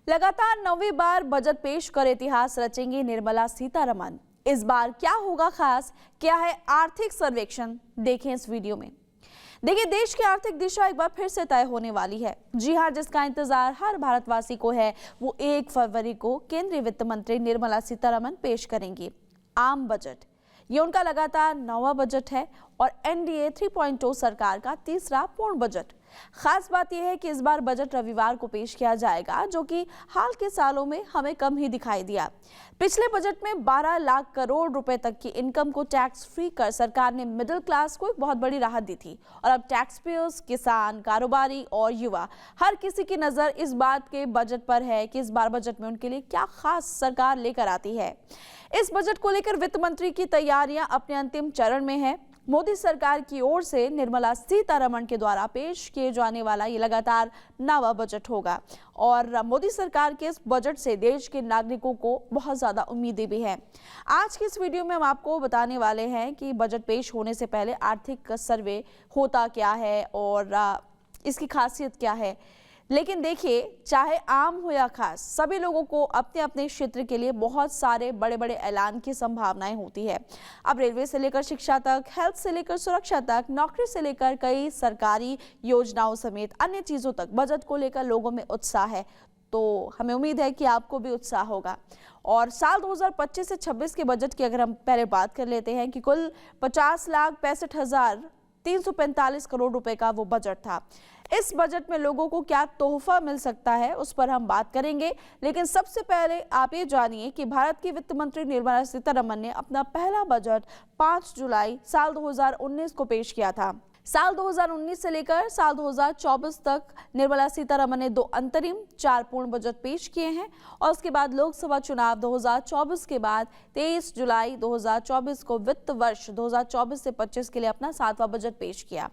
लगातार 9वीं बार बजट पेश कर इतिहास रचेंगी निर्मला सीतारमण। इस बार क्या होगा खास, क्या है आर्थिक सर्वेक्षण, देखें इस वीडियो में। देखिए, देश की आर्थिक दिशा एक बार फिर से तय होने वाली है। जी हां, जिसका इंतजार हर भारतवासी को है, वो 1 फरवरी को केंद्रीय वित्त मंत्री निर्मला सीतारमण पेश करेंगी आम बजट। ये उनका लगातार 9वां बजट है और एनडीए 3.0 सरकार का तीसरा पूर्ण बजट। खास बात यह है कि इस बार बजट रविवार को पेश किया जाएगा, जो कि हाल के सालों में हमें कम ही दिखाई दिया। पिछले बजट में 12 लाख करोड़ रुपए तक की इनकम को टैक्स फ्री कर सरकार ने मिडिल क्लास को एक बहुत बड़ी राहत दी थी और अब टैक्स पेयर्स, किसान, कारोबारी और युवा, हर किसी की नजर इस बात के बजट पर है कि इस बार बजट में उनके लिए क्या खास सरकार लेकर आती है। इस बजट को लेकर वित्त मंत्री की तैयारियां अपने अंतिम चरण में है। मोदी सरकार की ओर से निर्मला सीतारमण के द्वारा पेश किए जाने वाला ये लगातार 9वां बजट होगा और मोदी सरकार के इस बजट से देश के नागरिकों को बहुत ज्यादा उम्मीदें भी हैं। आज की इस वीडियो में हम आपको बताने वाले हैं कि बजट पेश होने से पहले आर्थिक सर्वे होता क्या है और इसकी खासियत क्या है। लेकिन देखिए, चाहे आम हो या खास, सभी लोगों को अपने अपने क्षेत्र के लिए बहुत सारे बड़े बड़े ऐलान की संभावनाएं होती है। अब रेलवे से लेकर शिक्षा तक, हेल्थ से लेकर सुरक्षा तक, नौकरी से लेकर कई सरकारी योजनाओं समेत अन्य चीजों तक बजट को लेकर लोगों में उत्साह है। तो हमें उम्मीद है कि आपको भी उत्साह होगा। और साल 2025 से 26 के बजट की अगर हम पहले बात कर लेते हैं कि कुल 50,65,345 करोड़ रुपए का वो बजट था। इस बजट में लोगों को क्या तोहफा मिल सकता है, उस पर हम बात करेंगे। लेकिन सबसे पहले आप ये जानिए कि भारत की वित्त मंत्री निर्मला सीतारमण ने अपना पहला बजट 5 जुलाई साल 2019 को पेश किया था। साल 2019 से लेकर साल 2024 तक निर्मला सीतारमण ने 2 अंतरिम, 4 पूर्ण बजट पेश किए हैं और उसके बाद लोकसभा चुनाव 2024 के बाद 23 जुलाई 2024 को वित्त वर्ष 2024 से 25 के लिए अपना 7वां बजट पेश किया।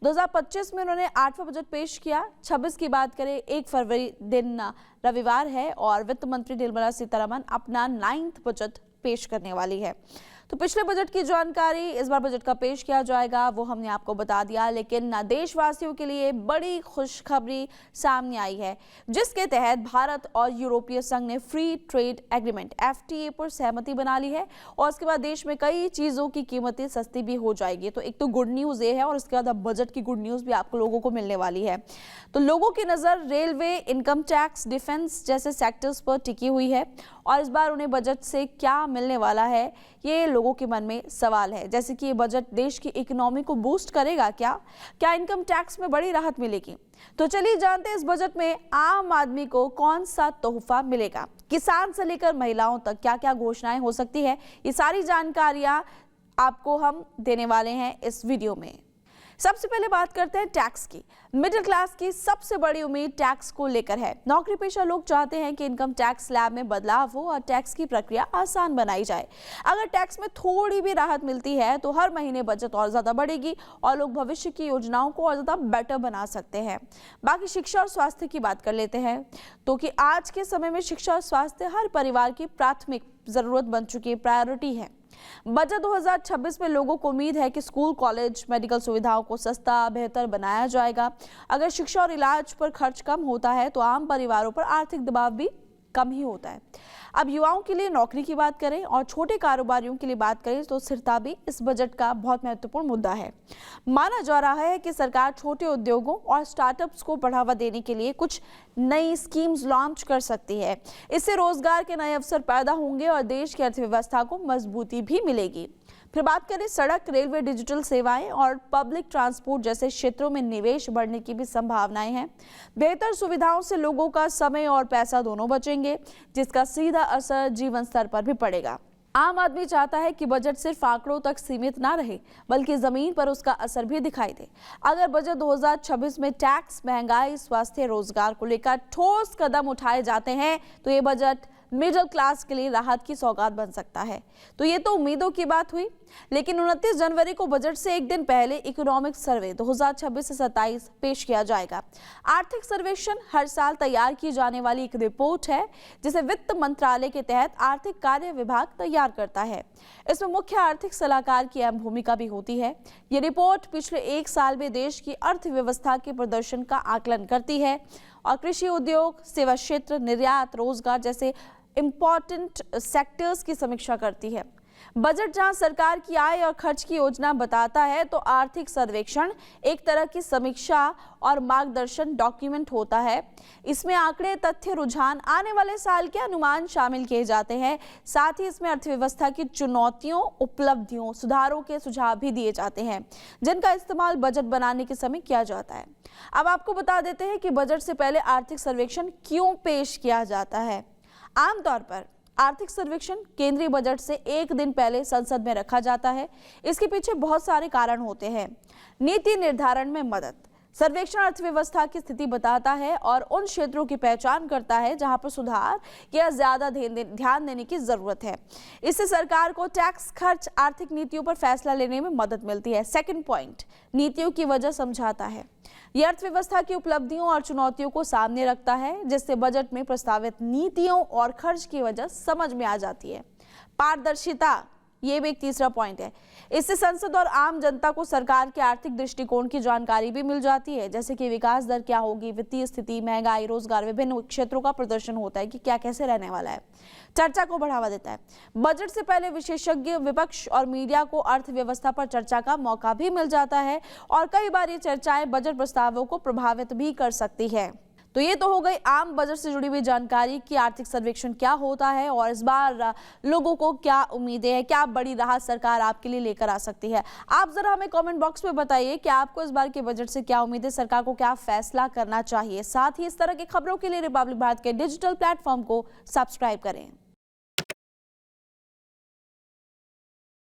2025 में उन्होंने 8वां बजट पेश किया। 26 की बात करें, 1 फरवरी दिन रविवार है और वित्त मंत्री निर्मला सीतारमण अपना 9वां बजट पेश करने वाली है। तो पिछले बजट की जानकारी इस बार बजट का पेश किया जाएगा, वो हमने आपको बता दिया। लेकिन देशवासियों के लिए बड़ी खुशखबरी सामने आई है, जिसके तहत भारत और यूरोपीय संघ ने फ्री ट्रेड एग्रीमेंट FTA पर सहमति बना ली है और उसके बाद देश में कई चीजों की कीमतें सस्ती भी हो जाएगी। तो एक तो गुड न्यूज ये है और उसके बाद अब बजट की गुड न्यूज भी आपको लोगों को मिलने वाली है। तो लोगों की नजर रेलवे, इनकम टैक्स, डिफेंस जैसे सेक्टर्स पर टिकी हुई है और इस बार उन्हें बजट से क्या मिलने वाला है, ये लोगों के मन में सवाल है। जैसे कि ये बजट देश की इकोनॉमी को बूस्ट करेगा क्या इनकम टैक्स में बड़ी राहत मिलेगी। तो चलिए जानते हैं इस बजट में आम आदमी को कौन सा तोहफा मिलेगा, किसान से लेकर महिलाओं तक क्या क्या घोषणाएं हो सकती है। ये सारी जानकारियां आपको हम देने वाले हैं इस वीडियो में। सबसे पहले बात करते हैं टैक्स की। मिडिल क्लास की सबसे बड़ी उम्मीद टैक्स को लेकर है। नौकरी पेशा लोग चाहते हैं कि इनकम टैक्स स्लैब में बदलाव हो और टैक्स की प्रक्रिया आसान बनाई जाए। अगर टैक्स में थोड़ी भी राहत मिलती है तो हर महीने बचत और ज्यादा बढ़ेगी और लोग भविष्य की योजनाओं को और ज्यादा बेटर बना सकते हैं। बाकी शिक्षा और स्वास्थ्य की बात कर लेते हैं, तो कि आज के समय में शिक्षा और स्वास्थ्य हर परिवार की प्राथमिक जरूरत बन चुकी है, प्रायोरिटी है। बजट 2026 में लोगों को उम्मीद है कि स्कूल, कॉलेज, मेडिकल सुविधाओं को सस्ता, बेहतर बनाया जाएगा। अगर शिक्षा और इलाज पर खर्च कम होता है तो आम परिवारों पर आर्थिक दबाव भी कम ही होता है। अब युवाओं के लिए नौकरी की बात करें और छोटे कारोबारियों के लिए बात करें तो स्थिरता भी इस बजट का बहुत महत्वपूर्ण मुद्दा है। माना जा रहा है कि सरकार छोटे उद्योगों और स्टार्टअप्स को बढ़ावा देने के लिए कुछ नई स्कीम्स लॉन्च कर सकती है। इससे रोजगार के नए अवसर पैदा होंगे और देश की अर्थव्यवस्था को मजबूती भी मिलेगी। फिर बात करें सड़क, रेलवे, डिजिटल सेवाएं और पब्लिक ट्रांसपोर्ट जैसे क्षेत्रों में निवेश बढ़ने की भी संभावनाएं हैं। बेहतर सुविधाओं से लोगों का समय और पैसा दोनों बचेंगे, जिसका सीधा असर जीवन स्तर पर भी पड़ेगा। आम आदमी चाहता है कि बजट सिर्फ आंकड़ों तक सीमित ना रहे, बल्कि जमीन पर उसका असर भी दिखाई दे। अगर बजट 2026 में टैक्स, महंगाई, स्वास्थ्य, रोजगार को लेकर ठोस कदम उठाए जाते हैं तो ये बजट मिडिल क्लास के लिए राहत की सौगात बन सकता है। तो ये तो उम्मीदों की बात हुई, लेकिन 29 जनवरी को बजट से एक दिन पहले इकोनॉमिक सर्वे 2026 से 27 पेश किया जाएगा। आर्थिक सर्वेक्षण हर साल तैयार की जाने वाली एक रिपोर्ट है, जिसे वित्त मंत्रालय के तहत आर्थिक कार्य विभाग तैयार करता है। इसमें मुख्य आर्थिक सलाहकार की अहम भूमिका भी होती है। ये रिपोर्ट पिछले 1 साल में देश की अर्थव्यवस्था के प्रदर्शन का आकलन करती है और कृषि उद्योग, सेवा क्षेत्र, निर्यात, रोजगार जैसे इंपॉर्टेंट सेक्टर्स की समीक्षा करती है। बजट जहां सरकार की आय और खर्च की योजना बताता है, तो आर्थिक सर्वेक्षण एक तरह की समीक्षा और मार्गदर्शन डॉक्यूमेंट होता है। इसमें आंकड़े, तथ्य, रुझान, आने वाले साल के अनुमान शामिल किए जाते हैं। साथ ही इसमें अर्थव्यवस्था की चुनौतियों, उपलब्धियों, सुधारों के सुझाव भी दिए जाते हैं, जिनका इस्तेमाल बजट बनाने के समय किया जाता है। अब आपको बता देते हैं कि बजट से पहले आर्थिक सर्वेक्षण क्यों पेश किया जाता है। आमतौर पर आर्थिक सर्वेक्षण केंद्रीय बजट से एक दिन पहले संसद में रखा जाता है। इसके पीछे बहुत सारे कारण होते हैं। नीति निर्धारण में मदद, सर्वेक्षण अर्थव्यवस्था की स्थिति बताता है और उन क्षेत्रों की पहचान करता है जहां पर सुधार या ज्यादा ध्यान देने की जरूरत है। इससे सरकार को टैक्स, खर्च, आर्थिक नीतियों पर फैसला लेने में मदद मिलती है। सेकंड पॉइंट, नीतियों की वजह समझाता है। यह अर्थव्यवस्था की उपलब्धियों और चुनौतियों को सामने रखता है, जिससे बजट में प्रस्तावित नीतियों और खर्च की वजह समझ में आ जाती है। पारदर्शिता, ये भी एक तीसरा पॉइंट है। इससे संसद और आम जनता को सरकार के आर्थिक दृष्टिकोण की जानकारी भी मिल जाती है, जैसे कि विकास दर क्या होगी, वित्तीय स्थिति, महंगाई, रोजगार, विभिन्न क्षेत्रों का प्रदर्शन होता है कि क्या कैसे रहने वाला है। चर्चा को बढ़ावा देता है। बजट से पहले विशेषज्ञ, विपक्ष और मीडिया को अर्थव्यवस्था पर चर्चा का मौका भी मिल जाता है और कई बार ये चर्चाएं बजट प्रस्तावों को प्रभावित भी कर सकती है। तो ये तो हो गई आम बजट से जुड़ी हुई जानकारी कि आर्थिक सर्वेक्षण क्या होता है और इस बार लोगों को क्या उम्मीदें हैं, क्या बड़ी राहत सरकार आपके लिए लेकर आ सकती है। आप जरा हमें कमेंट बॉक्स में बताइए कि आपको इस बार के बजट से क्या उम्मीद है, सरकार को क्या फैसला करना चाहिए। साथ ही इस तरह की खबरों के लिए रिपब्लिक भारत के डिजिटल प्लेटफॉर्म को सब्सक्राइब करें।